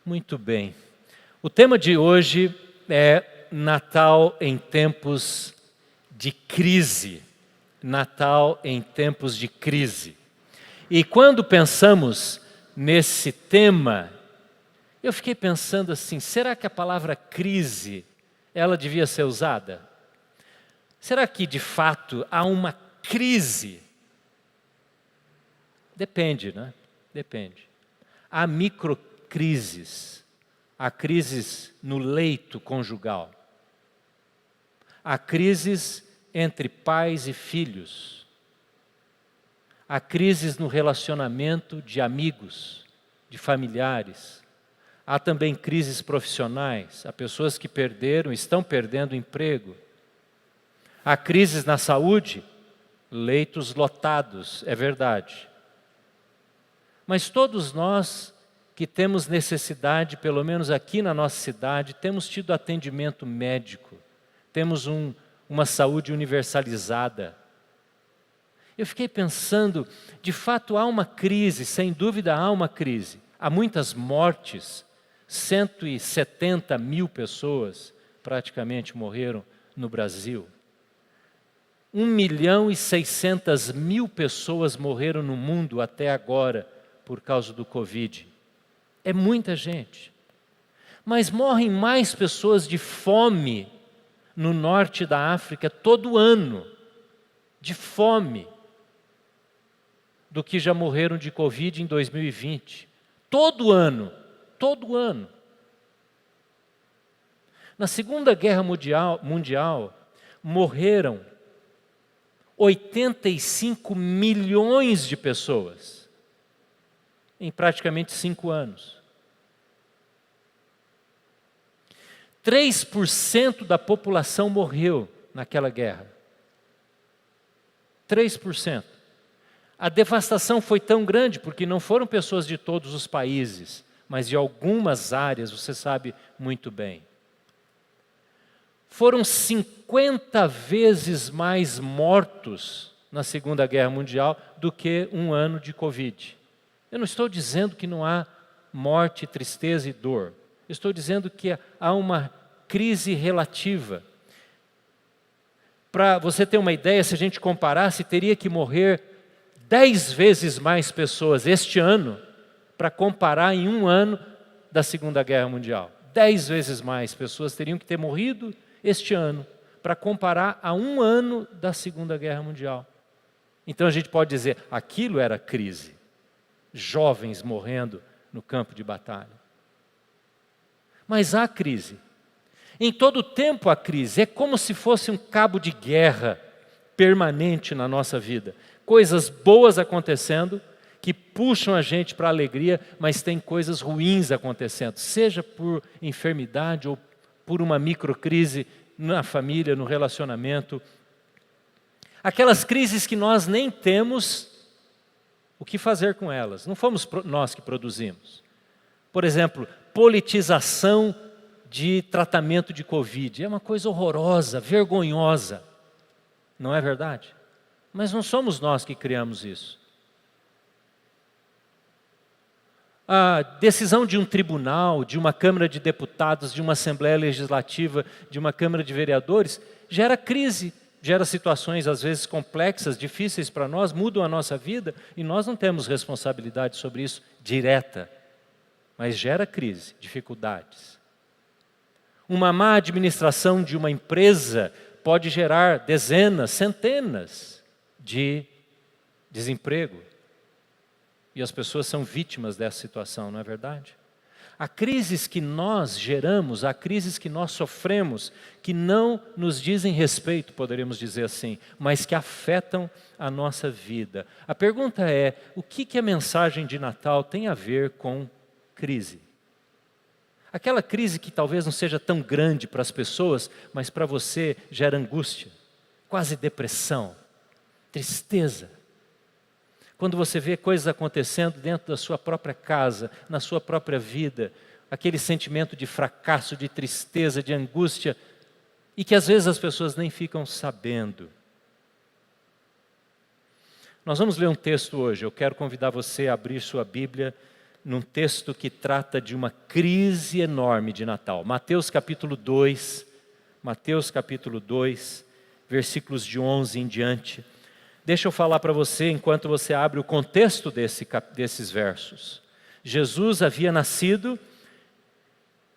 Muito bem. O tema de hoje é Natal em tempos de crise. Natal em tempos de crise. E quando pensamos nesse tema, eu fiquei pensando assim, será que a palavra crise, ela devia ser usada? Será que de fato há uma crise? Depende, né? Depende. Há microcrises. Há crises no leito conjugal. Há crises entre pais e filhos. Há crises no relacionamento de amigos, de familiares. Há também crises profissionais. Há pessoas que perderam, estão perdendo o emprego. Há crises na saúde, leitos lotados, é verdade. Mas todos nós que temos necessidade, pelo menos aqui na nossa cidade, temos tido atendimento médico, temos uma saúde universalizada. Eu fiquei pensando, de fato há uma crise, sem dúvida há uma crise. Há muitas mortes, 170 mil pessoas praticamente morreram no Brasil. 1.600.000 pessoas morreram no mundo até agora por causa do Covid. É muita gente. Mas morrem mais pessoas de fome no norte da África todo ano, de fome, do que já morreram de Covid em 2020. Todo ano, todo ano. Na Segunda Guerra Mundial morreram 85 milhões de pessoas em praticamente 5 anos. 3% da população morreu naquela guerra. 3%. A devastação foi tão grande porque não foram pessoas de todos os países, mas de algumas áreas, você sabe muito bem. Foram 50 vezes mais mortos na Segunda Guerra Mundial do que um ano de Covid. Eu não estou dizendo que não há morte, tristeza e dor. Eu estou dizendo que há uma crise relativa. Para você ter uma ideia, se a gente comparasse, teria que morrer 10 vezes mais pessoas este ano para comparar em um ano da Segunda Guerra Mundial. 10 vezes mais pessoas teriam que ter morrido este ano para comparar a um ano da Segunda Guerra Mundial. Então a gente pode dizer, aquilo era crise. Jovens morrendo no campo de batalha. Mas há crise. Em todo tempo há crise. É como se fosse um cabo de guerra permanente na nossa vida. Coisas boas acontecendo que puxam a gente para a alegria, mas tem coisas ruins acontecendo, seja por enfermidade ou por uma microcrise na família, no relacionamento. Aquelas crises que nós nem temos o que fazer com elas. Não fomos nós que produzimos. Por exemplo, politização de tratamento de Covid. É uma coisa horrorosa, vergonhosa. Não é verdade? Mas não somos nós que criamos isso. A decisão de um tribunal, de uma Câmara de Deputados, de uma Assembleia Legislativa, de uma Câmara de Vereadores, gera crise. Gera situações às vezes complexas, difíceis para nós, mudam a nossa vida e nós não temos responsabilidade sobre isso direta, mas gera crise, dificuldades. Uma má administração de uma empresa pode gerar dezenas, centenas de desemprego e as pessoas são vítimas dessa situação, não é verdade? Há crises que nós geramos, há crises que nós sofremos, que não nos dizem respeito, poderíamos dizer assim, mas que afetam a nossa vida. A pergunta é, o que a mensagem de Natal tem a ver com crise? Aquela crise que talvez não seja tão grande para as pessoas, mas para você gera angústia, quase depressão, tristeza. Quando você vê coisas acontecendo dentro da sua própria casa, na sua própria vida, aquele sentimento de fracasso, de tristeza, de angústia, e que às vezes as pessoas nem ficam sabendo. Nós vamos ler um texto hoje, eu quero convidar você a abrir sua Bíblia num texto que trata de uma crise enorme de Natal. Mateus capítulo 2, versículos de 11 em diante. Deixa eu falar para você, enquanto você abre o contexto desses versos. Jesus havia nascido,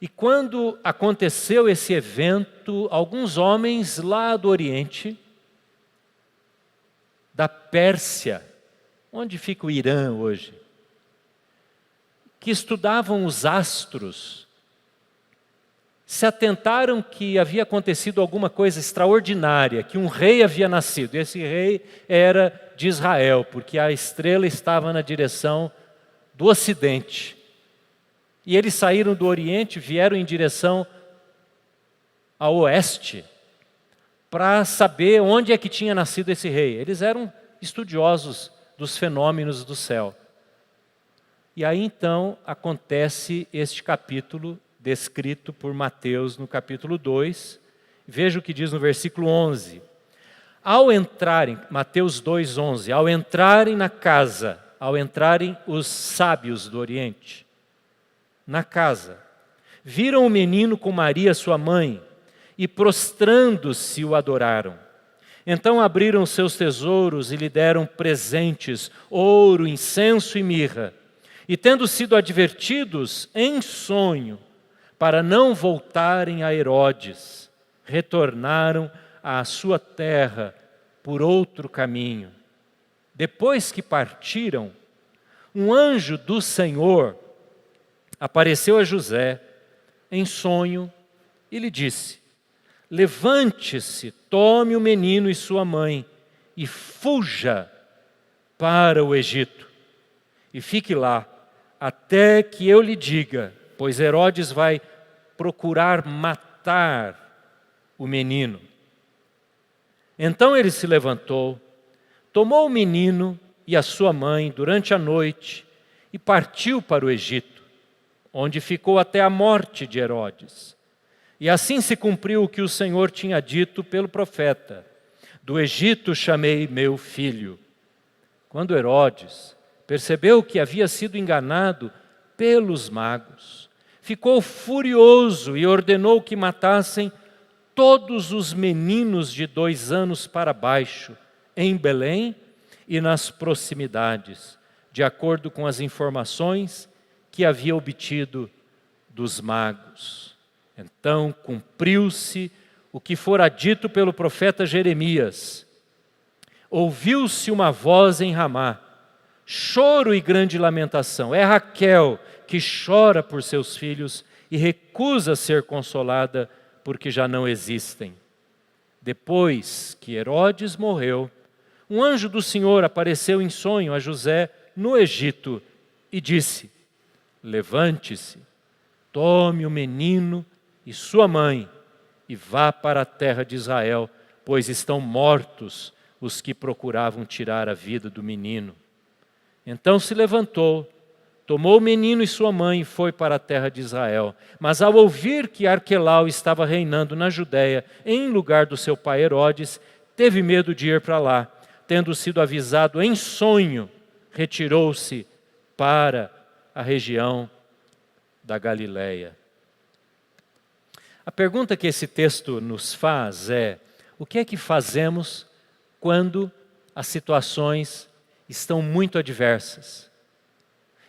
e quando aconteceu esse evento, alguns homens lá do Oriente, da Pérsia, onde fica o Irã hoje, que estudavam os astros, se atentaram que havia acontecido alguma coisa extraordinária, que um rei havia nascido. Esse rei era de Israel, porque a estrela estava na direção do Ocidente. E eles saíram do Oriente, vieram em direção ao Oeste, para saber onde é que tinha nascido esse rei. Eles eram estudiosos dos fenômenos do céu. E aí então acontece este capítulo descrito por Mateus no capítulo 2. Veja o que diz no versículo 11. Ao entrarem, Mateus 2:11, ao entrarem na casa, ao entrarem os sábios do Oriente, na casa, viram o menino com Maria, sua mãe, e prostrando-se o adoraram. Então abriram seus tesouros e lhe deram presentes, ouro, incenso e mirra. E tendo sido advertidos em sonho, para não voltarem a Herodes, retornaram à sua terra por outro caminho. Depois que partiram, um anjo do Senhor apareceu a José em sonho e lhe disse: levante-se, tome o menino e sua mãe e fuja para o Egito. E fique lá até que eu lhe diga, pois Herodes vai procurar matar o menino. Então ele se levantou, tomou o menino e a sua mãe durante a noite e partiu para o Egito, onde ficou até a morte de Herodes. E assim se cumpriu o que o Senhor tinha dito pelo profeta: do Egito chamei meu filho. Quando Herodes percebeu que havia sido enganado pelos magos, ficou furioso e ordenou que matassem todos os meninos de 2 anos para baixo, em Belém e nas proximidades, de acordo com as informações que havia obtido dos magos. Então cumpriu-se o que fora dito pelo profeta Jeremias. Ouviu-se uma voz em Ramá, choro e grande lamentação. É Raquel que chora por seus filhos e recusa ser consolada porque já não existem. Depois que Herodes morreu, um anjo do Senhor apareceu em sonho a José no Egito e disse: levante-se, tome o menino e sua mãe e vá para a terra de Israel, pois estão mortos os que procuravam tirar a vida do menino. Então se levantou, tomou o menino e sua mãe e foi para a terra de Israel. Mas ao ouvir que Arquelau estava reinando na Judéia, em lugar do seu pai Herodes, teve medo de ir para lá. Tendo sido avisado em sonho, retirou-se para a região da Galileia. A pergunta que esse texto nos faz é: o que é que fazemos quando as situações estão muito adversas?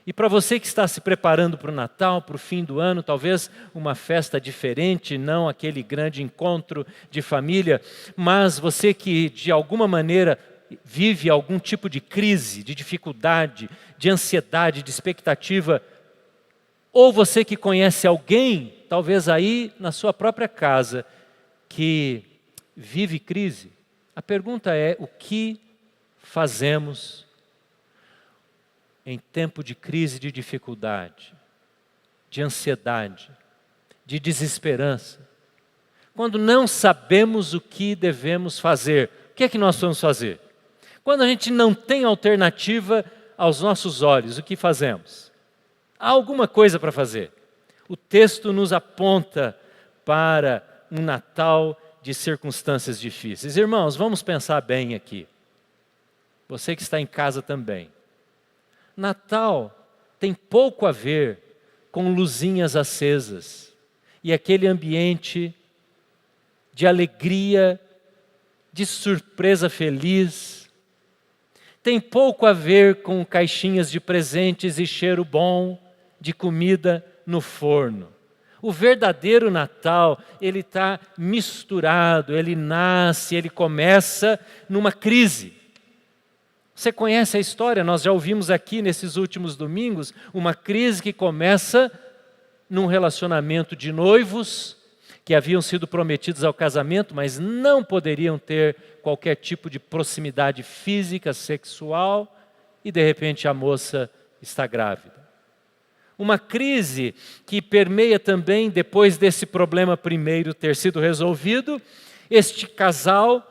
E para você que está se preparando para o Natal, para o fim do ano, talvez uma festa diferente, não aquele grande encontro de família, mas você que de alguma maneira vive algum tipo de crise, de dificuldade, de ansiedade, de expectativa, ou você que conhece alguém, talvez aí na sua própria casa, que vive crise, a pergunta é: o que fazemos em tempo de crise, de dificuldade, de ansiedade, de desesperança, quando não sabemos o que devemos fazer? O que é que nós vamos fazer? Quando a gente não tem alternativa aos nossos olhos, o que fazemos? Há alguma coisa para fazer. O texto nos aponta para um Natal de circunstâncias difíceis. Irmãos, vamos pensar bem aqui. Você que está em casa também. Natal tem pouco a ver com luzinhas acesas e aquele ambiente de alegria, de surpresa feliz. Tem pouco a ver com caixinhas de presentes e cheiro bom de comida no forno. O verdadeiro Natal, ele está misturado, ele nasce, ele começa numa crise. Você conhece a história, nós já ouvimos aqui nesses últimos domingos, uma crise que começa num relacionamento de noivos, que haviam sido prometidos ao casamento, mas não poderiam ter qualquer tipo de proximidade física, sexual, e de repente a moça está grávida. Uma crise que permeia também, depois desse problema primeiro ter sido resolvido, este casal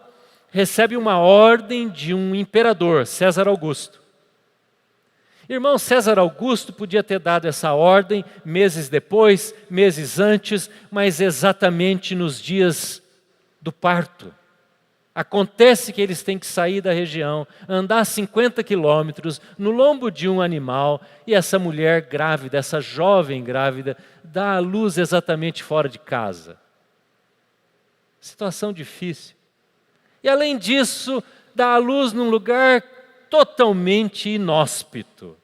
recebe uma ordem de um imperador, César Augusto. Irmão, César Augusto podia ter dado essa ordem meses depois, meses antes, mas exatamente nos dias do parto. Acontece que eles têm que sair da região, andar 50 quilômetros no lombo de um animal, e essa mulher grávida, essa jovem grávida, dá à luz exatamente fora de casa. Situação difícil. E além disso, dá à luz num lugar totalmente inóspito,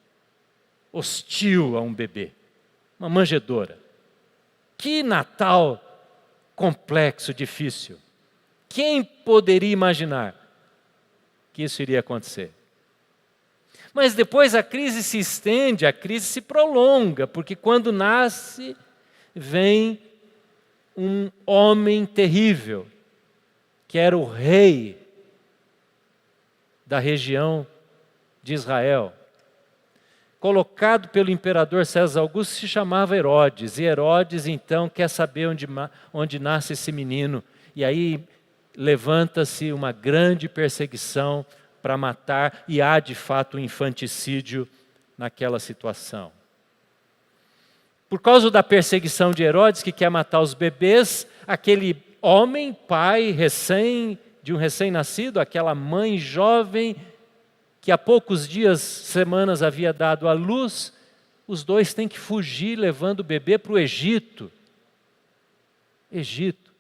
hostil a um bebê, uma manjedoura. Que Natal complexo, difícil. Quem poderia imaginar que isso iria acontecer? Mas depois a crise se estende, a crise se prolonga, porque quando nasce, vem um homem terrível, que era o rei da região de Israel. Colocado pelo imperador César Augusto, se chamava Herodes. E Herodes, então, quer saber onde nasce esse menino. E aí levanta-se uma grande perseguição para matar, e há de fato um infanticídio naquela situação. Por causa da perseguição de Herodes, que quer matar os bebês, aquele homem, pai de um recém-nascido, aquela mãe jovem, que há poucos dias, semanas havia dado à luz, os dois têm que fugir levando o bebê para o Egito. Egito.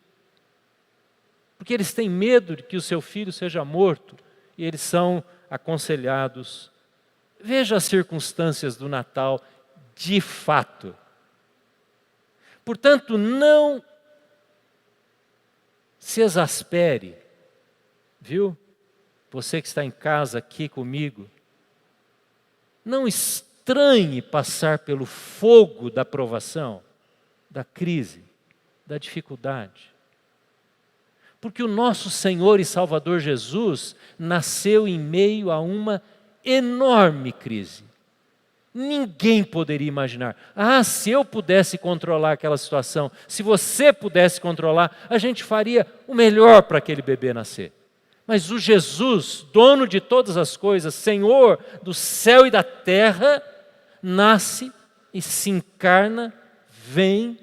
Porque eles têm medo de que o seu filho seja morto, e eles são aconselhados. Veja as circunstâncias do Natal de fato. Portanto, não se exaspere, viu? Você que está em casa aqui comigo, não estranhe passar pelo fogo da provação, da crise, da dificuldade. Porque o nosso Senhor e Salvador Jesus nasceu em meio a uma enorme crise. Ninguém poderia imaginar. Se eu pudesse controlar aquela situação, se você pudesse controlar, a gente faria o melhor para aquele bebê nascer. Mas o Jesus, dono de todas as coisas, Senhor do céu e da terra, nasce e se encarna, vem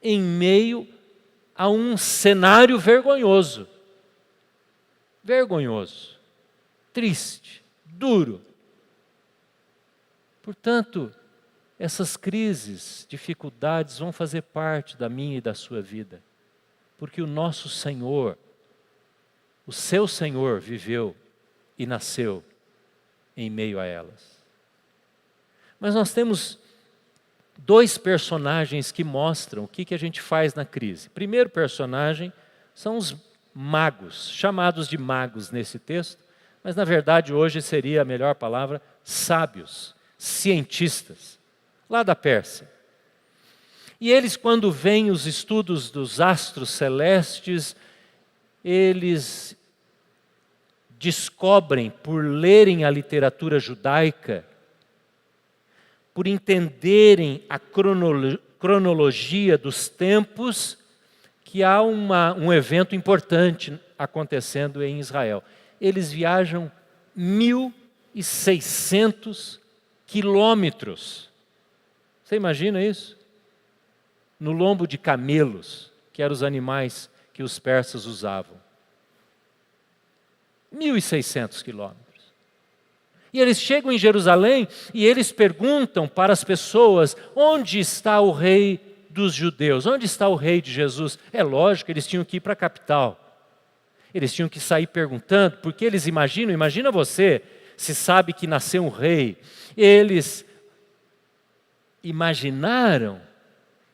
em meio a um cenário vergonhoso. Vergonhoso, triste, duro. Portanto, essas crises, dificuldades vão fazer parte da minha e da sua vida. Porque o nosso Senhor, o seu Senhor viveu e nasceu em meio a elas. Mas nós temos dois personagens que mostram o que a gente faz na crise. O primeiro personagem são os magos, chamados de magos nesse texto, mas na verdade hoje seria a melhor palavra, sábios, cientistas, lá da Pérsia. E eles, quando veem os estudos dos astros celestes, eles descobrem, por lerem a literatura judaica, por entenderem a cronologia dos tempos, que há um evento importante acontecendo em Israel. Eles viajam 1.600 quilômetros. Você imagina isso? No lombo de camelos, que eram os animais que os persas usavam. 1.600 quilômetros. E eles chegam em Jerusalém e eles perguntam para as pessoas: onde está o rei dos judeus? Onde está o rei de Jesus? É lógico, eles tinham que ir para a capital. Eles tinham que sair perguntando, porque eles imagina você, se sabe que nasceu um rei. Eles imaginaram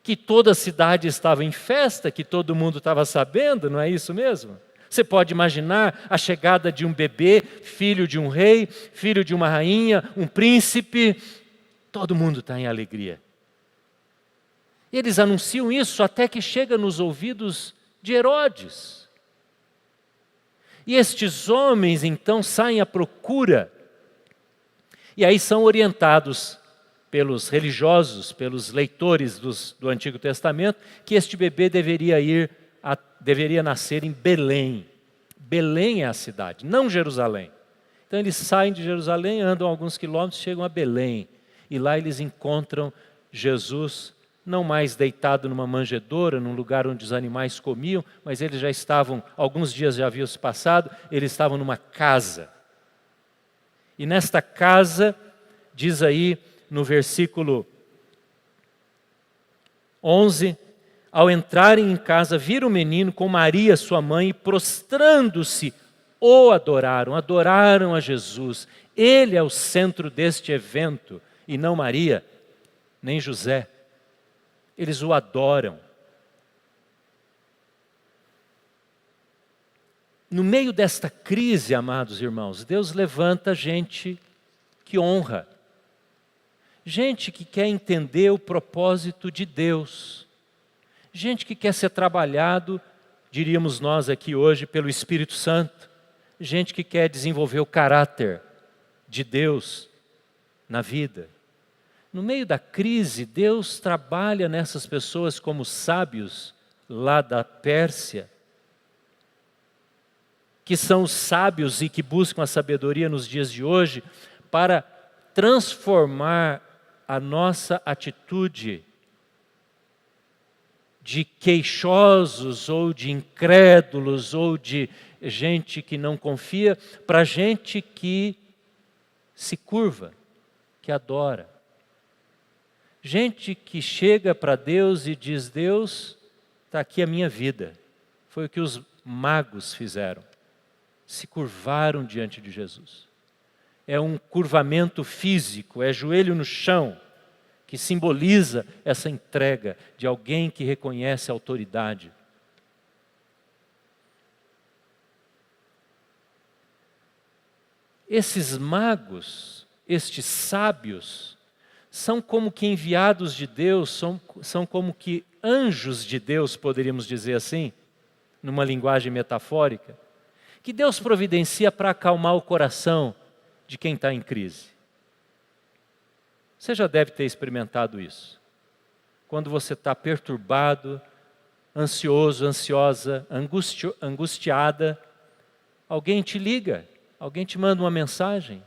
que toda a cidade estava em festa, que todo mundo estava sabendo, não é isso mesmo? Você pode imaginar a chegada de um bebê, filho de um rei, filho de uma rainha, um príncipe, todo mundo está em alegria. Eles anunciam isso até que chega nos ouvidos de Herodes. E estes homens então saem à procura, e aí são orientados pelos religiosos, pelos leitores do Antigo Testamento, que este bebê deveria nascer em Belém. Belém é a cidade, não Jerusalém. Então eles saem de Jerusalém, andam alguns quilômetros, chegam a Belém. E lá eles encontram Jesus, não mais deitado numa manjedoura, num lugar onde os animais comiam, mas eles já estavam, alguns dias já haviam se passado, eles estavam numa casa. E nesta casa, diz aí no versículo 11, ao entrarem em casa, viram o menino com Maria, sua mãe, e prostrando-se, o adoraram a Jesus. Ele é o centro deste evento, e não Maria, nem José. Eles o adoram. No meio desta crise, amados irmãos, Deus levanta gente que honra. Gente que quer entender o propósito de Deus. Gente que quer ser trabalhado, diríamos nós aqui hoje, pelo Espírito Santo. Gente que quer desenvolver o caráter de Deus na vida. No meio da crise, Deus trabalha nessas pessoas como sábios lá da Pérsia, que são os sábios e que buscam a sabedoria nos dias de hoje para transformar a nossa atitude de queixosos ou de incrédulos ou de gente que não confia para gente que se curva, que adora. Gente que chega para Deus e diz: Deus, está aqui a minha vida. Foi o que os magos fizeram. Se curvaram diante de Jesus. É um curvamento físico, é joelho no chão, que simboliza essa entrega de alguém que reconhece a autoridade. Esses magos, estes sábios, são como que enviados de Deus, são como que anjos de Deus, poderíamos dizer assim, numa linguagem metafórica, que Deus providencia para acalmar o coração de quem está em crise. Você já deve ter experimentado isso. Quando você está perturbado, ansioso, ansiosa, angustiada, alguém te liga, alguém te manda uma mensagem,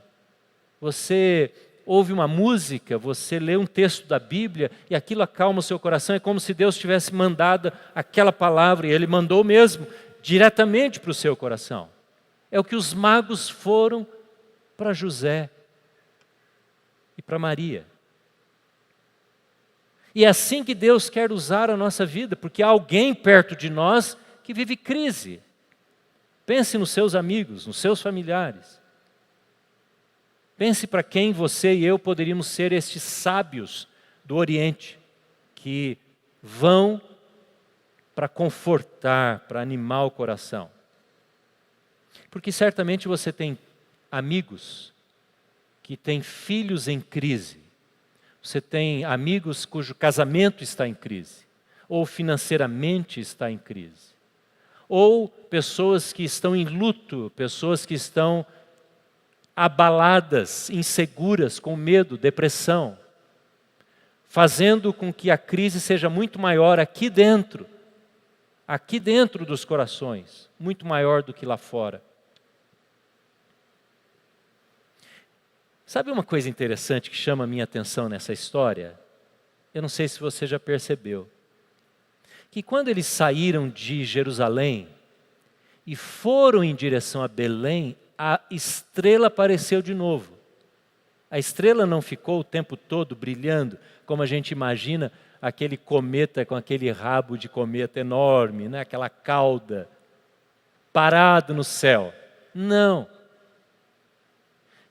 você ouve uma música, você lê um texto da Bíblia e aquilo acalma o seu coração, é como se Deus tivesse mandado aquela palavra, e Ele mandou mesmo, diretamente para o seu coração. É o que os magos foram para José e para Maria. E é assim que Deus quer usar a nossa vida, porque há alguém perto de nós que vive crise. Pense nos seus amigos, nos seus familiares. Pense para quem você e eu poderíamos ser estes sábios do Oriente, que vão para confortar, para animar o coração. Porque certamente você tem amigos que têm filhos em crise. Você tem amigos cujo casamento está em crise, ou financeiramente está em crise. Ou pessoas que estão em luto, pessoas que estão abaladas, inseguras, com medo, depressão, fazendo com que a crise seja muito maior aqui dentro dos corações, muito maior do que lá fora. Sabe uma coisa interessante que chama a minha atenção nessa história? Eu não sei se você já percebeu. Que quando eles saíram de Jerusalém e foram em direção a Belém, a estrela apareceu de novo. A estrela não ficou o tempo todo brilhando, como a gente imagina aquele cometa com aquele rabo de cometa enorme, né? Aquela cauda, parado no céu. Não.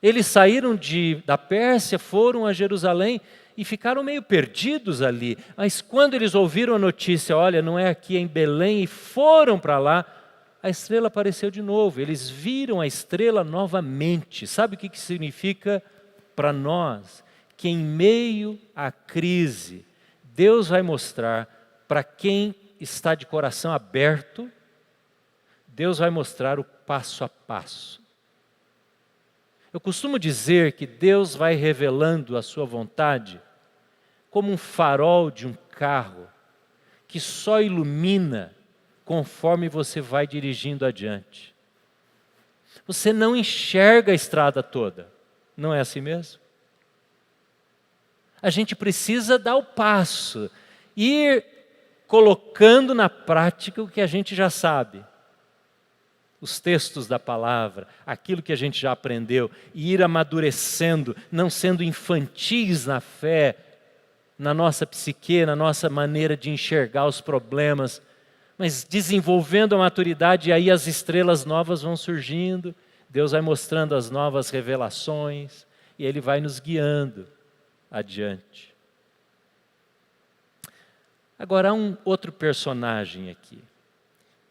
Eles saíram da Pérsia, foram a Jerusalém e ficaram meio perdidos ali. Mas quando eles ouviram a notícia, olha, não é aqui, é em Belém, e foram para lá, a estrela apareceu de novo. Eles viram a estrela novamente. Sabe o que significa para nós? Que em meio à crise, Deus vai mostrar para quem está de coração aberto, Deus vai mostrar o passo a passo. Eu costumo dizer que Deus vai revelando a sua vontade como um farol de um carro que só ilumina conforme você vai dirigindo adiante. Você não enxerga a estrada toda, não é assim mesmo? A gente precisa dar o passo, ir colocando na prática o que a gente já sabe. Os textos da palavra, aquilo que a gente já aprendeu, e ir amadurecendo, não sendo infantis na fé, na nossa psique, na nossa maneira de enxergar os problemas, mas desenvolvendo a maturidade, e aí as estrelas novas vão surgindo, Deus vai mostrando as novas revelações, e Ele vai nos guiando adiante. Agora há um outro personagem aqui,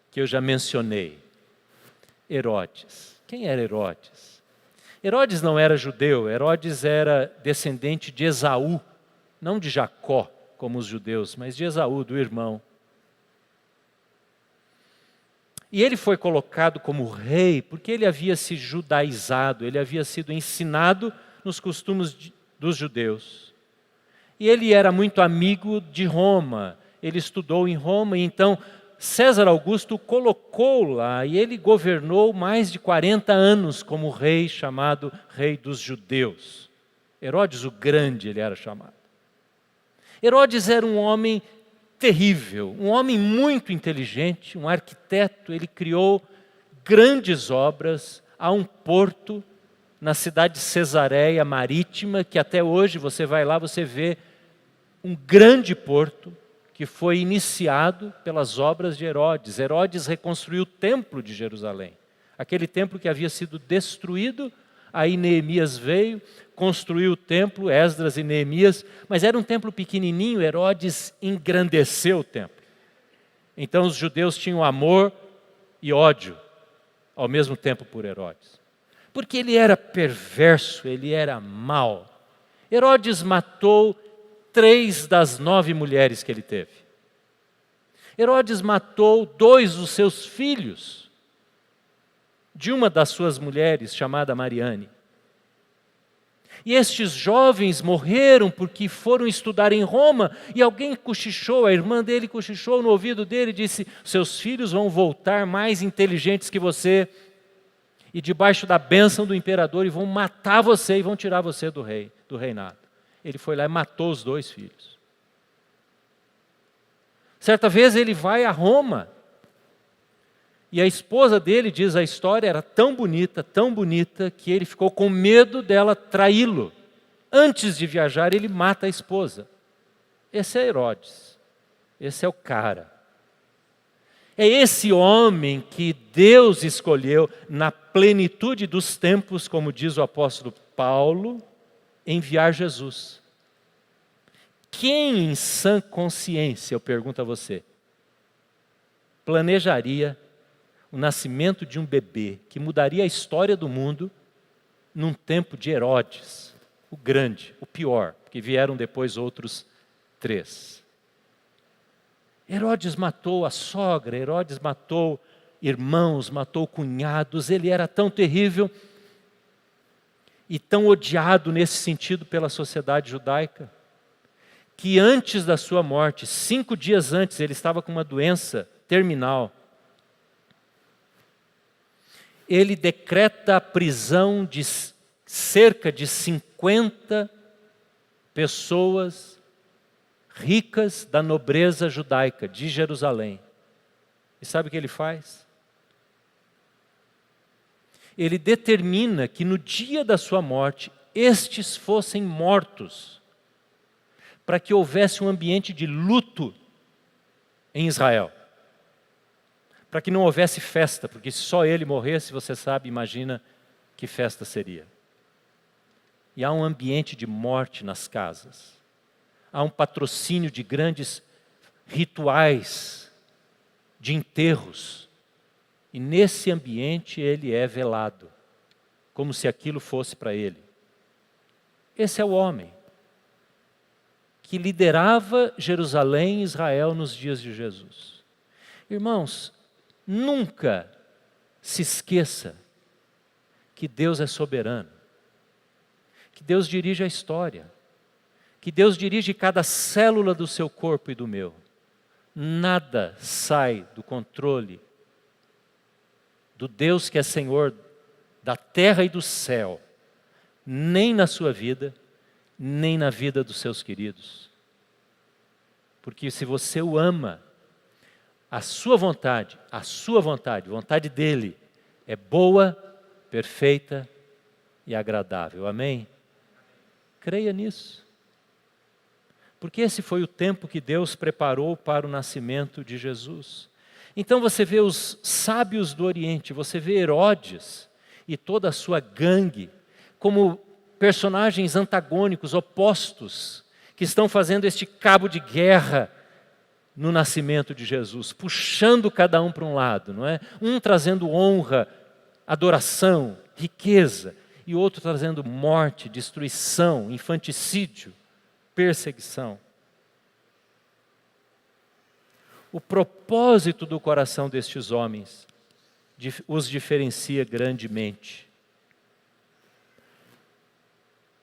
que eu já mencionei. Herodes. Quem era Herodes? Herodes não era judeu, Herodes era descendente de Esaú, não de Jacó, como os judeus, mas de Esaú, do irmão. E ele foi colocado como rei porque ele havia se judaizado, ele havia sido ensinado nos costumes dos judeus. E ele era muito amigo de Roma, ele estudou em Roma, e então César Augusto o colocou lá e ele governou mais de 40 anos como rei, chamado Rei dos Judeus. Herodes o Grande ele era chamado. Herodes era um homem terrível, um homem muito inteligente, um arquiteto. Ele criou grandes obras. Há um porto na cidade de Cesareia Marítima, que até hoje você vai lá, você vê um grande porto, que foi iniciado pelas obras de Herodes. Herodes reconstruiu o templo de Jerusalém. Aquele templo que havia sido destruído, aí Neemias veio, construiu o templo, Esdras e Neemias, mas era um templo pequenininho, Herodes engrandeceu o templo. Então os judeus tinham amor e ódio ao mesmo tempo por Herodes. Porque ele era perverso, ele era mau. Herodes matou 3 das 9 mulheres que ele teve. Herodes matou 2 dos seus filhos, de uma das suas mulheres, chamada Mariane. E estes jovens morreram porque foram estudar em Roma, e alguém cochichou, a irmã dele cochichou no ouvido dele e disse: seus filhos vão voltar mais inteligentes que você, e debaixo da bênção do imperador, e vão matar você e vão tirar você do reinado. Ele foi lá e matou os 2 filhos. Certa vez ele vai a Roma, e a esposa dele, diz a história, era tão bonita, que ele ficou com medo dela traí-lo. Antes de viajar, ele mata a esposa. Esse é Herodes, esse é o cara. É esse homem que Deus escolheu na plenitude dos tempos, como diz o apóstolo Paulo, enviar Jesus. Quem em sã consciência, eu pergunto a você, planejaria o nascimento de um bebê que mudaria a história do mundo num tempo de Herodes, o grande, o pior, porque vieram depois outros 3. Herodes matou a sogra, Herodes matou irmãos, matou cunhados, ele era tão terrível e tão odiado nesse sentido pela sociedade judaica, que antes da sua morte, 5 dias antes, ele estava com uma doença terminal. Ele decreta a prisão de cerca de 50 pessoas ricas da nobreza judaica de Jerusalém. E sabe o que ele faz? Ele determina que no dia da sua morte, estes fossem mortos, para que houvesse um ambiente de luto em Israel. Para que não houvesse festa, porque se só ele morresse, você sabe, imagina que festa seria. E há um ambiente de morte nas casas. Há um patrocínio de grandes rituais, de enterros. E nesse ambiente ele é velado, como se aquilo fosse para ele. Esse é o homem que liderava Jerusalém e Israel nos dias de Jesus. Irmãos, nunca se esqueça que Deus é soberano, que Deus dirige a história, que Deus dirige cada célula do seu corpo e do meu. Nada sai do controle do Deus que é Senhor da terra e do céu, nem na sua vida, nem na vida dos seus queridos. Porque se você o ama, a vontade dele, é boa, perfeita e agradável. Amém? Creia nisso. Porque esse foi o tempo que Deus preparou para o nascimento de Jesus. Então você vê os sábios do Oriente, você vê Herodes e toda a sua gangue como personagens antagônicos, opostos, que estão fazendo este cabo de guerra no nascimento de Jesus, puxando cada um para um lado, não é? Um trazendo honra, adoração, riqueza, e o outro trazendo morte, destruição, infanticídio, perseguição. O propósito do coração destes homens os diferencia grandemente.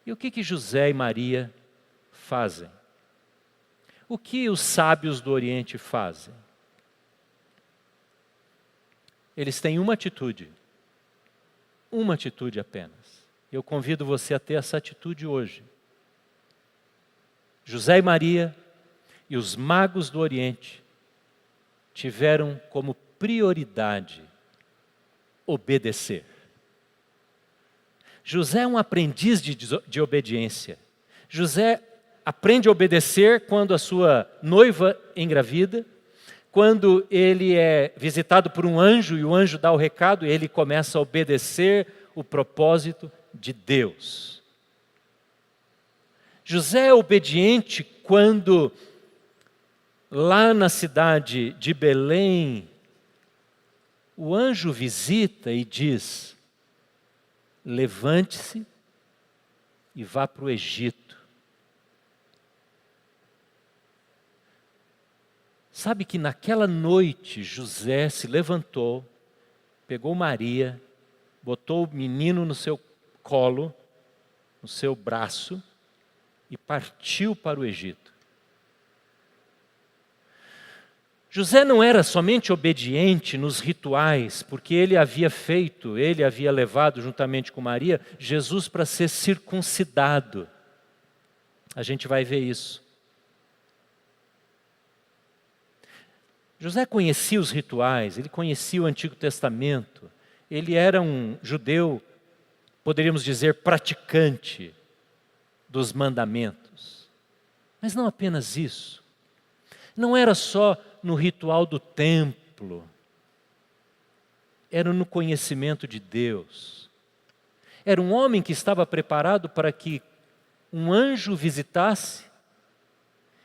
E o que José e Maria fazem? O que os sábios do Oriente fazem? Eles têm uma atitude apenas. Eu convido você a ter essa atitude hoje. José e Maria e os magos do Oriente tiveram como prioridade obedecer. José é um aprendiz de obediência. José aprende a obedecer quando a sua noiva engravida, quando ele é visitado por um anjo e o anjo dá o recado e ele começa a obedecer o propósito de Deus. José é obediente quando, lá na cidade de Belém, o anjo visita e diz: levante-se e vá para o Egito. Sabe que naquela noite José se levantou, pegou Maria, botou o menino no seu colo, no seu braço, e partiu para o Egito. José não era somente obediente nos rituais, porque ele havia levado juntamente com Maria, Jesus para ser circuncidado. A gente vai ver isso. José conhecia os rituais, ele conhecia o Antigo Testamento, ele era um judeu, poderíamos dizer, praticante dos mandamentos. Mas não apenas isso. Não era só no ritual do templo, era no conhecimento de Deus. Era um homem que estava preparado para que um anjo visitasse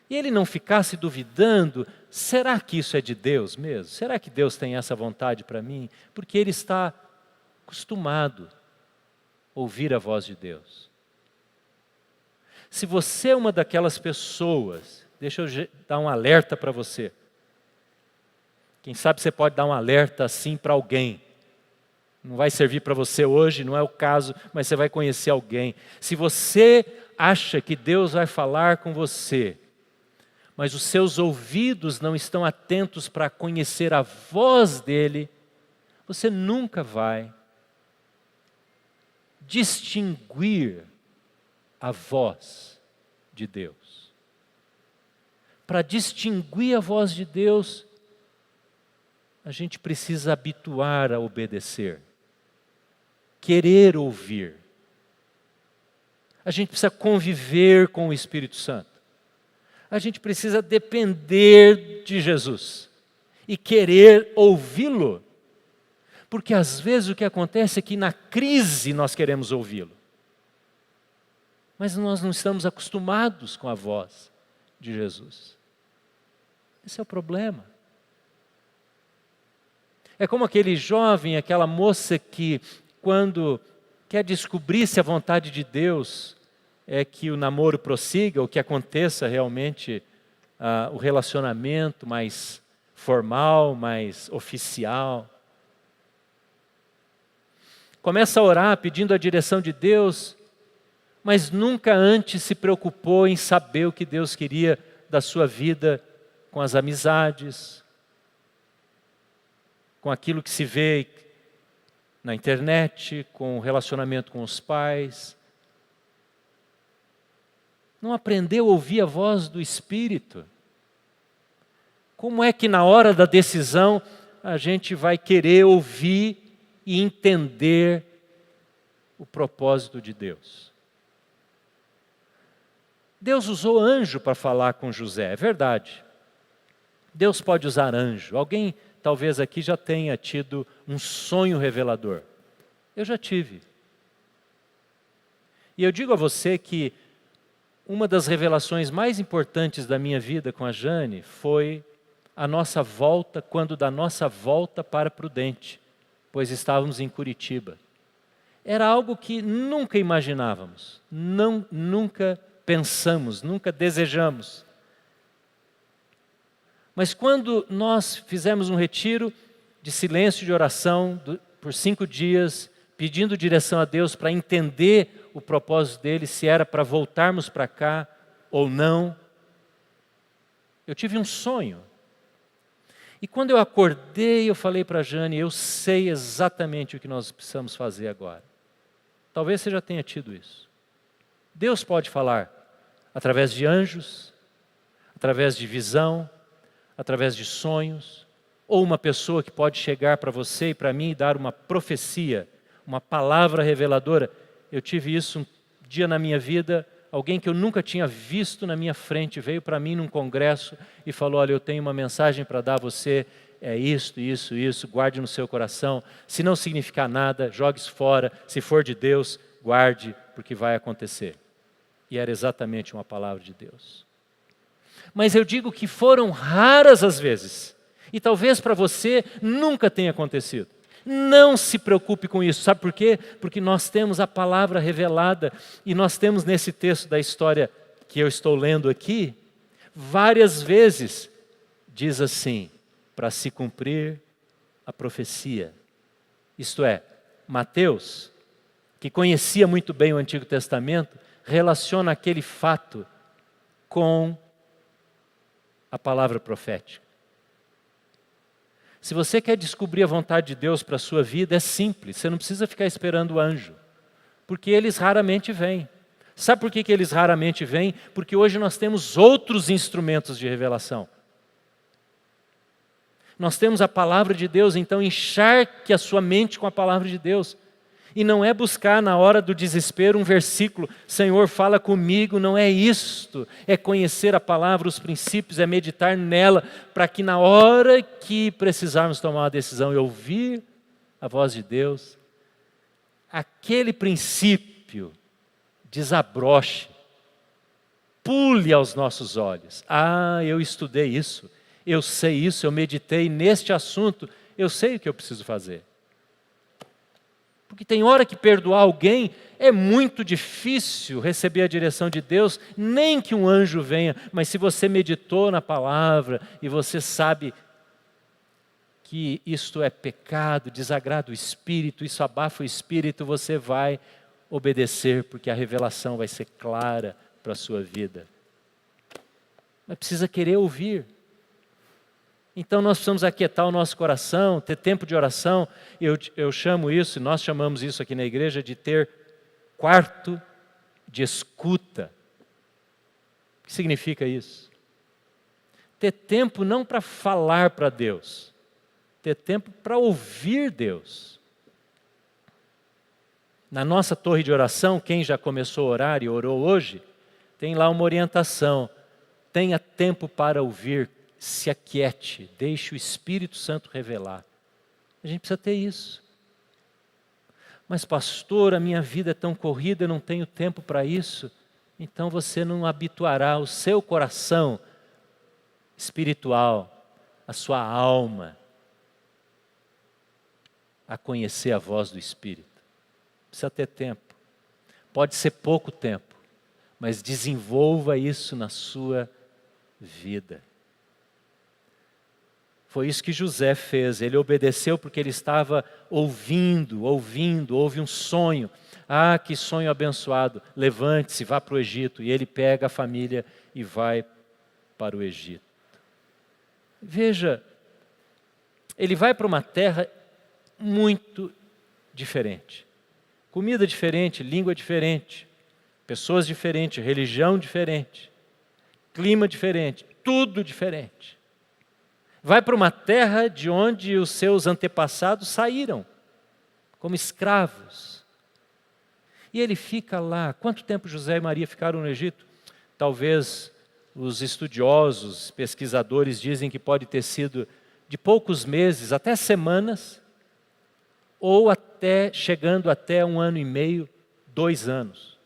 e ele não ficasse duvidando: será que isso é de Deus mesmo? Será que Deus tem essa vontade para mim? Porque ele está acostumado a ouvir a voz de Deus. Se você é uma daquelas pessoas, deixa eu dar um alerta para você. Quem sabe você pode dar um alerta assim para alguém. Não vai servir para você hoje, não é o caso, mas você vai conhecer alguém. Se você acha que Deus vai falar com você, mas os seus ouvidos não estão atentos para conhecer a voz dele, você nunca vai distinguir a voz de Deus. Para distinguir a voz de Deus, a gente precisa habituar a obedecer, querer ouvir. A gente precisa conviver com o Espírito Santo. A gente precisa depender de Jesus e querer ouvi-lo. Porque às vezes o que acontece é que na crise nós queremos ouvi-lo. Mas nós não estamos acostumados com a voz de Jesus. Esse é o problema. É como aquele jovem, aquela moça que, quando quer descobrir se a vontade de Deus é que o namoro prossiga, ou que aconteça realmente o relacionamento mais formal, mais oficial. Começa a orar pedindo a direção de Deus, mas nunca antes se preocupou em saber o que Deus queria da sua vida com as amizades, com aquilo que se vê na internet, com o relacionamento com os pais. Não aprendeu a ouvir a voz do Espírito. Como é que na hora da decisão a gente vai querer ouvir e entender o propósito de Deus? Deus usou anjo para falar com José, é verdade. Deus pode usar anjo. Alguém talvez aqui já tenha tido um sonho revelador. Eu já tive. E eu digo a você que uma das revelações mais importantes da minha vida com a Jane foi a nossa volta, quando da nossa volta para Prudente, pois estávamos em Curitiba. Era algo que nunca imaginávamos, nunca pensamos, nunca desejamos. Mas quando nós fizemos um retiro de silêncio e de oração por 5 dias, pedindo direção a Deus para entender o propósito dele, se era para voltarmos para cá ou não, eu tive um sonho. E quando eu acordei, eu falei para a Jane, eu sei exatamente o que nós precisamos fazer agora. Talvez você já tenha tido isso. Deus pode falar através de anjos, através de visão, através de sonhos, ou uma pessoa que pode chegar para você e para mim e dar uma profecia, uma palavra reveladora. Eu tive isso um dia na minha vida, alguém que eu nunca tinha visto na minha frente, veio para mim num congresso e falou, olha, eu tenho uma mensagem para dar a você, é isto, guarde no seu coração, se não significar nada, jogue isso fora, se for de Deus, guarde, porque vai acontecer. E era exatamente uma palavra de Deus. Mas eu digo que foram raras as vezes, e talvez para você nunca tenha acontecido. Não se preocupe com isso, sabe por quê? Porque nós temos a palavra revelada, e nós temos nesse texto da história que eu estou lendo aqui, várias vezes, diz assim, para se cumprir a profecia. Isto é, Mateus, que conhecia muito bem o Antigo Testamento, relaciona aquele fato com a palavra profética. Se você quer descobrir a vontade de Deus para a sua vida, é simples, você não precisa ficar esperando o anjo, porque eles raramente vêm. Sabe por que eles raramente vêm? Porque hoje nós temos outros instrumentos de revelação. Nós temos a palavra de Deus, então encharque a sua mente com a palavra de Deus. E não é buscar na hora do desespero um versículo, Senhor, fala comigo, não é isto. É conhecer a palavra, os princípios, é meditar nela, para que na hora que precisarmos tomar uma decisão e ouvir a voz de Deus, aquele princípio desabroche, pule aos nossos olhos. Ah, eu estudei isso, eu sei isso, eu meditei neste assunto, eu sei o que eu preciso fazer. Porque tem hora que perdoar alguém é muito difícil receber a direção de Deus, nem que um anjo venha, mas se você meditou na palavra e você sabe que isto é pecado, desagrada o Espírito, isso abafa o Espírito, você vai obedecer, porque a revelação vai ser clara para a sua vida. Mas precisa querer ouvir. Então nós precisamos aquietar o nosso coração, ter tempo de oração. Eu chamo isso, nós chamamos isso aqui na igreja, de ter quarto de escuta. O que significa isso? Ter tempo não para falar para Deus, ter tempo para ouvir Deus. Na nossa torre de oração, quem já começou a orar e orou hoje, tem lá uma orientação. Tenha tempo para ouvir, se aquiete, deixe o Espírito Santo revelar. A gente precisa ter isso. Mas pastor, a minha vida é tão corrida, eu não tenho tempo para isso. Então você não habituará o seu coração espiritual, a sua alma, a conhecer a voz do Espírito. Precisa ter tempo. Pode ser pouco tempo, mas desenvolva isso na sua vida. Foi isso que José fez. Ele obedeceu porque ele estava ouvindo, houve um sonho. Ah, que sonho abençoado. Levante-se, vá para o Egito. E ele pega a família e vai para o Egito. Veja, ele vai para uma terra muito diferente. Comida diferente, língua diferente, pessoas diferentes, religião diferente, clima diferente, tudo diferente. Vai para uma terra de onde os seus antepassados saíram, como escravos. E ele fica lá. Quanto tempo José e Maria ficaram no Egito? Talvez os estudiosos, pesquisadores dizem que pode ter sido de poucos meses, até semanas, ou chegando até 1 ano e meio, 2 anos.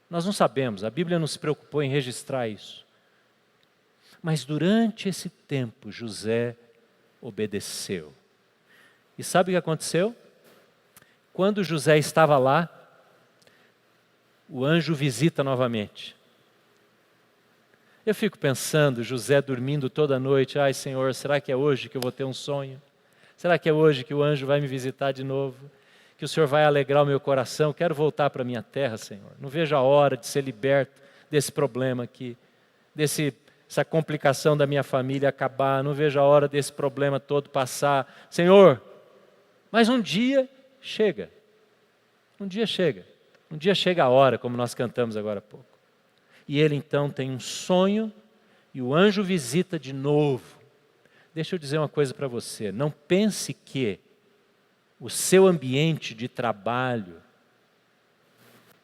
Nós não sabemos, a Bíblia não se preocupou em registrar isso. Mas durante esse tempo, José obedeceu. E sabe o que aconteceu? Quando José estava lá, o anjo visita novamente. Eu fico pensando, José dormindo toda noite, ai Senhor, será que é hoje que eu vou ter um sonho? Será que é hoje que o anjo vai me visitar de novo? Que o Senhor vai alegrar o meu coração? Quero voltar para a minha terra, Senhor. Não vejo a hora de ser liberto desse problema aqui, essa complicação da minha família acabar. Não vejo a hora desse problema todo passar. Senhor, mas um dia chega. Um dia chega. Um dia chega a hora, como nós cantamos agora há pouco. E ele então tem um sonho e o anjo visita de novo. Deixa eu dizer uma coisa para você. Não pense que o seu ambiente de trabalho,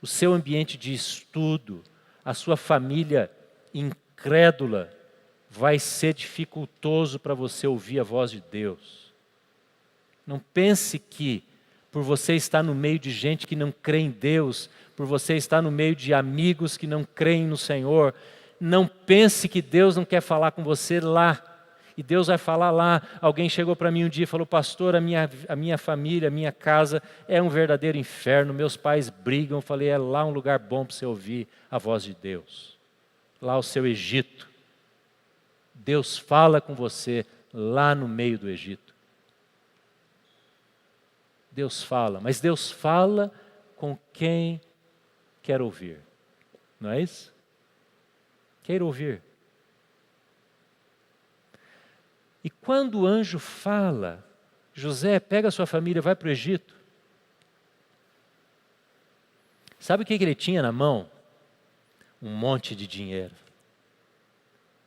o seu ambiente de estudo, a sua família incrédula, vai ser dificultoso para você ouvir a voz de Deus. Não pense que, por você estar no meio de gente que não crê em Deus, por você estar no meio de amigos que não creem no Senhor, não pense que Deus não quer falar com você lá. E Deus vai falar lá. Alguém chegou para mim um dia e falou, pastor, a minha família, a minha casa é um verdadeiro inferno, meus pais brigam. Eu falei, é lá um lugar bom para você ouvir a voz de Deus. Lá o seu Egito. Deus fala com você lá no meio do Egito. Deus fala, mas Deus fala com quem quer ouvir. Não é isso? Quer ouvir. E quando o anjo fala, José, pega a sua família, vai para o Egito. Sabe o que ele tinha na mão? Um monte de dinheiro.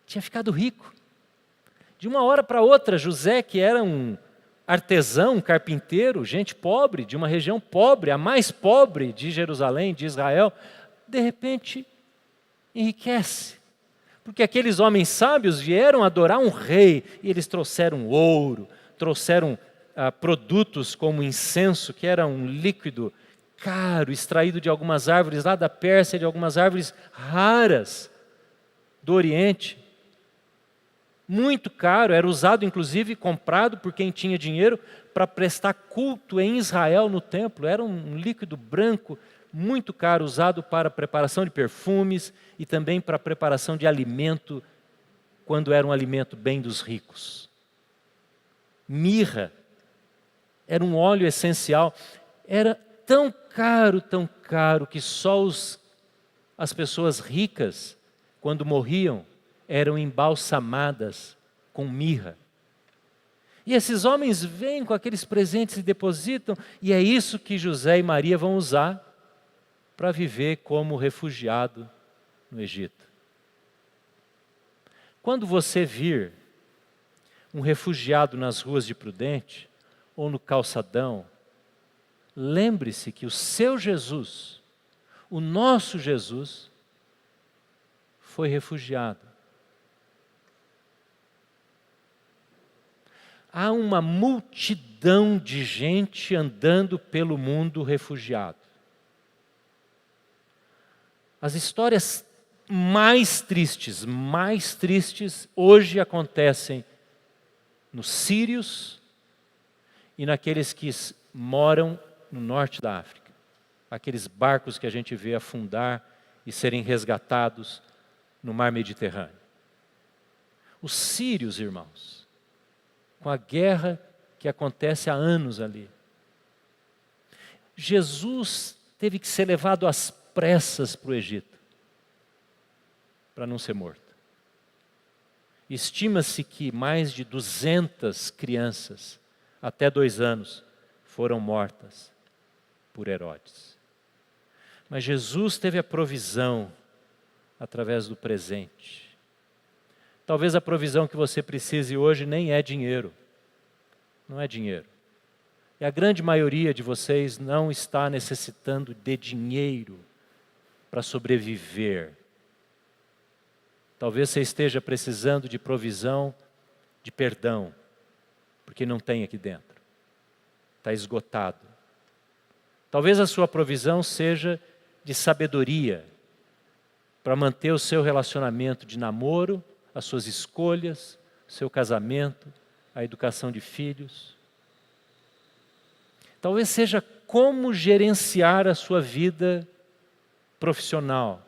Tinha ficado rico. De uma hora para outra, José, que era um artesão, um carpinteiro, gente pobre, de uma região pobre, a mais pobre de Jerusalém, de Israel, de repente enriquece. Porque aqueles homens sábios vieram adorar um rei, e eles trouxeram ouro, trouxeram produtos como incenso, que era um líquido caro, extraído de algumas árvores lá da Pérsia, de algumas árvores raras do Oriente. Muito caro, era usado inclusive, comprado por quem tinha dinheiro, para prestar culto em Israel no templo. Era um líquido branco, muito caro, usado para a preparação de perfumes e também para a preparação de alimento, quando era um alimento bem dos ricos. Mirra era um óleo essencial, era tão caro, que só as pessoas ricas, quando morriam, eram embalsamadas com mirra. E esses homens vêm com aqueles presentes e depositam, e é isso que José e Maria vão usar para viver como refugiado no Egito. Quando você vir um refugiado nas ruas de Prudente, ou no calçadão, lembre-se que o seu Jesus, o nosso Jesus, foi refugiado. Há uma multidão de gente andando pelo mundo refugiado. As histórias mais tristes hoje acontecem nos sírios e naqueles que moram no norte da África. Aqueles barcos que a gente vê afundar e serem resgatados no mar Mediterrâneo. Os sírios, irmãos, com a guerra que acontece há anos ali. Jesus teve que ser levado às pressas para o Egito, para não ser morto. Estima-se que mais de 200 crianças, até 2 anos, foram mortas por Herodes. Mas Jesus teve a provisão através do presente. Talvez a provisão que você precise hoje nem é dinheiro. Não é dinheiro. E a grande maioria de vocês não está necessitando de dinheiro para sobreviver. Talvez você esteja precisando de provisão, de perdão, porque não tem aqui dentro. Está esgotado. Talvez a sua provisão seja de sabedoria, para manter o seu relacionamento de namoro, as suas escolhas, o seu casamento, a educação de filhos. Talvez seja como gerenciar a sua vida profissional.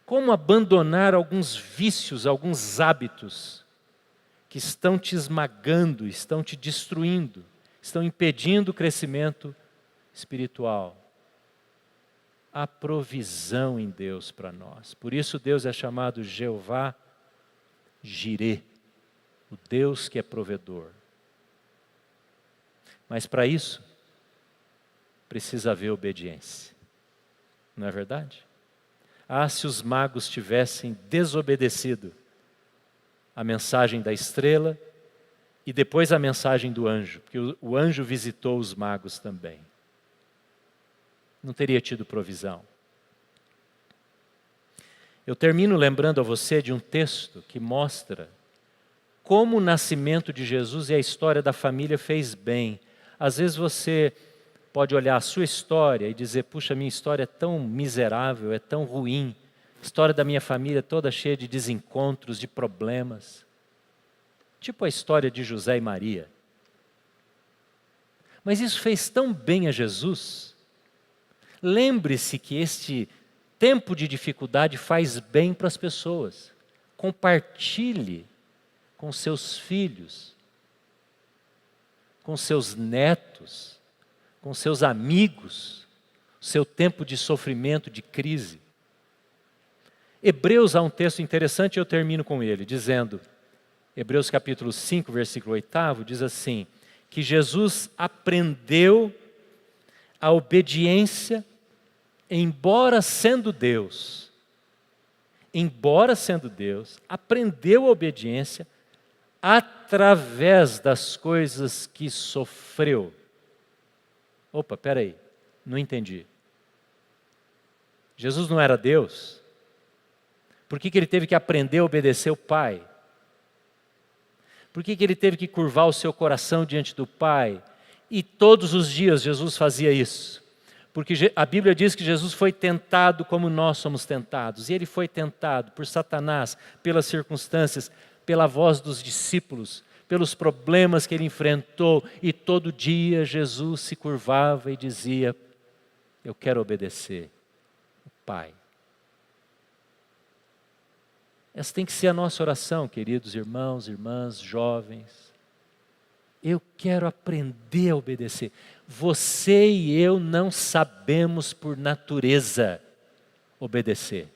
Como abandonar alguns vícios, alguns hábitos que estão te esmagando, estão te destruindo, estão impedindo o crescimento espiritual. Há provisão em Deus para nós. Por isso Deus é chamado Jeová Jirê, o Deus que é provedor. Mas para isso, precisa haver obediência. Não é verdade? Se os magos tivessem desobedecido a mensagem da estrela e depois a mensagem do anjo, porque o anjo visitou os magos também. Não teria tido provisão. Eu termino lembrando a você de um texto que mostra como o nascimento de Jesus e a história da família fez bem. Às vezes você pode olhar a sua história e dizer, puxa, minha história é tão miserável, é tão ruim. A história da minha família é toda cheia de desencontros, de problemas. Tipo a história de José e Maria. Mas isso fez tão bem a Jesus. Lembre-se que este tempo de dificuldade faz bem para as pessoas. Compartilhe com seus filhos, com seus netos, com seus amigos, o seu tempo de sofrimento, de crise. Hebreus há um texto interessante e eu termino com ele, dizendo, Hebreus capítulo 5, versículo 8, diz assim, que Jesus aprendeu a obediência, embora sendo Deus, aprendeu a obediência através das coisas que sofreu. Opa, peraí, não entendi. Jesus não era Deus? Por que ele teve que aprender a obedecer o Pai? Por que ele teve que curvar o seu coração diante do Pai? E todos os dias Jesus fazia isso. Porque a Bíblia diz que Jesus foi tentado como nós somos tentados. E ele foi tentado por Satanás, pelas circunstâncias, pela voz dos discípulos, pelos problemas que ele enfrentou. E todo dia Jesus se curvava e dizia, eu quero obedecer o Pai. Essa tem que ser a nossa oração, queridos irmãos, irmãs, jovens. Eu quero aprender a obedecer. Você e eu não sabemos por natureza obedecer.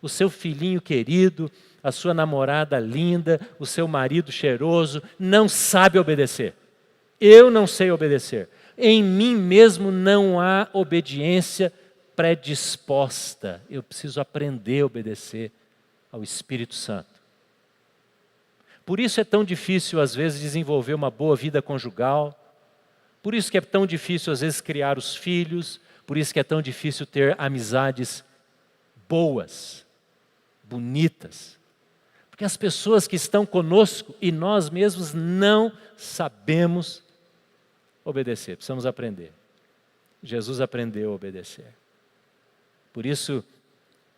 O seu filhinho querido, a sua namorada linda, o seu marido cheiroso, não sabe obedecer. Eu não sei obedecer. Em mim mesmo não há obediência predisposta. Eu preciso aprender a obedecer ao Espírito Santo. Por isso é tão difícil, às vezes, desenvolver uma boa vida conjugal, Por isso que é tão difícil às vezes criar os filhos, por isso que é tão difícil ter amizades boas, bonitas. Porque as pessoas que estão conosco e nós mesmos não sabemos obedecer, precisamos aprender. Jesus aprendeu a obedecer. Por isso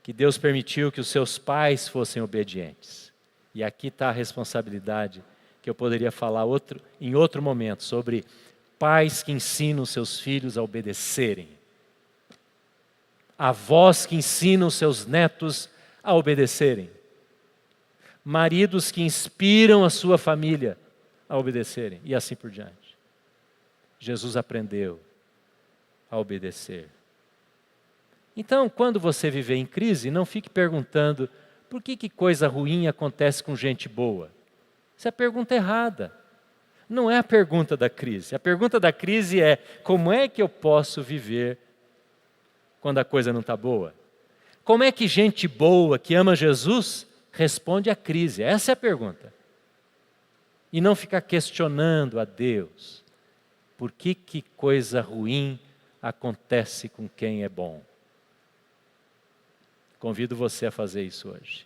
que Deus permitiu que os seus pais fossem obedientes. E aqui está a responsabilidade que eu poderia falar em outro momento, sobre pais que ensinam seus filhos a obedecerem. Avós que ensinam seus netos a obedecerem. Maridos que inspiram a sua família a obedecerem. E assim por diante. Jesus aprendeu a obedecer. Então, quando você viver em crise, não fique perguntando por que coisa ruim acontece com gente boa. Essa é a pergunta errada. Não é a pergunta da crise. A pergunta da crise é: como é que eu posso viver quando a coisa não está boa? Como é que gente boa que ama Jesus responde à crise? Essa é a pergunta. E não ficar questionando a Deus. Por que coisa ruim acontece com quem é bom? Convido você a fazer isso hoje.